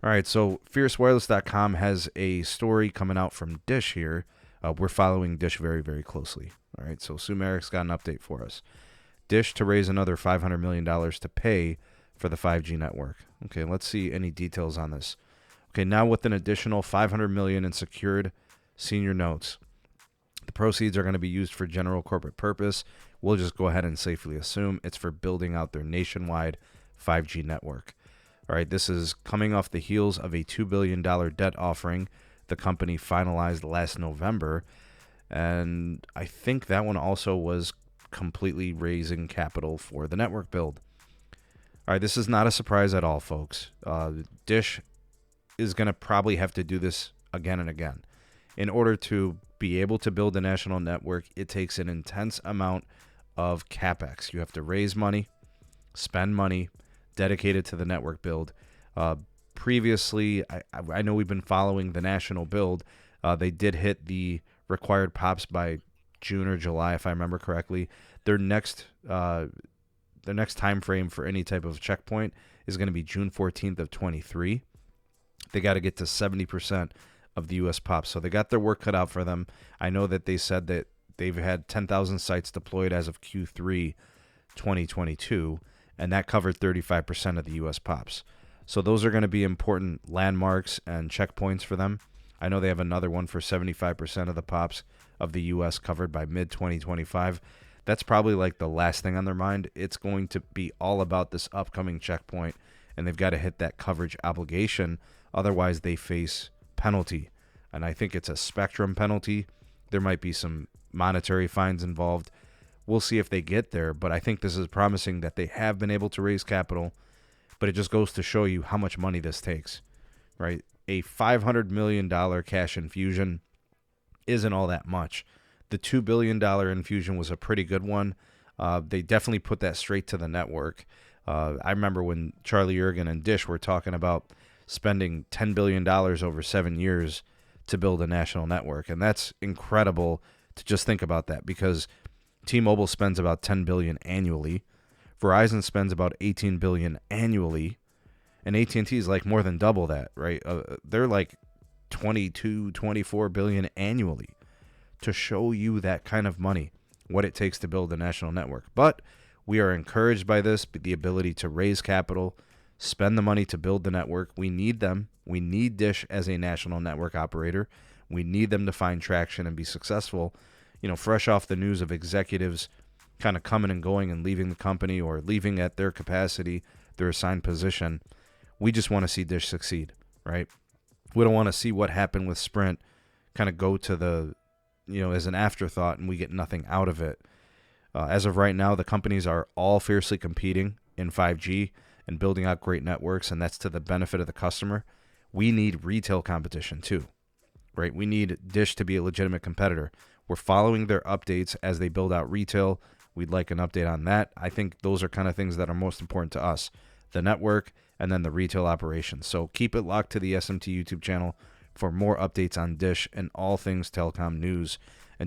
All right, so fiercewireless.com has a story coming out from Dish here. We're following Dish very, very closely. All right, so Sumeric's got an update for us. Dish to raise another $500 million to pay for the 5G network. Okay, let's see any details on this. Okay, now with an additional $500 million in secured senior notes. The proceeds are going to be used for general corporate purpose. We'll just go ahead and safely assume it's for building out their nationwide 5G network. All right, this is coming off the heels of a $2 billion debt offering the company finalized last November. And I think that one also was completely raising capital for the network build. All right, this is not a surprise at all, folks. Dish is going to probably have to do this again and again. In order to be able to build a national network, it takes an intense amount of CapEx. You have to raise money, spend money, dedicated to the network build. Previously, I know we've been following the national build. They did hit the required POPs by June or July, if I remember correctly. Their next time frame for any type of checkpoint is going to be June 14th of 23. They got to get to 70% of the U.S. POPs. So they got their work cut out for them. I know that they said that they've had 10,000 sites deployed as of Q3 2022, and that covered 35% of the U.S. POPs. So those are going to be important landmarks and checkpoints for them. I know they have another one for 75% of the POPs of the U.S. covered by mid-2025. That's probably like the last thing on their mind. It's going to be all about this upcoming checkpoint, and they've got to hit that coverage obligation. Otherwise, they face penalty, and I think it's a spectrum penalty. There might be some monetary fines involved. We'll see if they get there, but I think this is promising that they have been able to raise capital, but it just goes to show you how much money this takes, right? A $500 million cash infusion isn't all that much. The $2 billion infusion was a pretty good one. They definitely put that straight to the network. I remember when Charlie Ergen and Dish were talking about spending $10 billion over 7 years to build a national network. And that's incredible to just think about that, because T-Mobile spends about $10 billion annually. Verizon spends about $18 billion annually. And AT&T is like more than double that, right? They're like $22-24 billion annually. To show you that kind of money, what it takes to build a national network. But we are encouraged by this, the ability to raise capital, spend the money to build the network. We need them. We need Dish as a national network operator. We need them to find traction and be successful. You know, fresh off the news of executives kind of coming and going and leaving the company or leaving at their capacity, their assigned position, we just want to see Dish succeed, right? We don't want to see what happened with Sprint kind of go to the, as an afterthought and we get nothing out of it. As of right now, the companies are all fiercely competing in 5G and building out great networks, and that's to the benefit of the customer. We need retail competition too, right? We need Dish to be a legitimate competitor. We're following their updates as they build out retail. We'd like an update on that. I think those are kind of things that are most important to us, the network and then the retail operations. So keep it locked to the SMT YouTube channel for more updates on Dish and all things telecom news.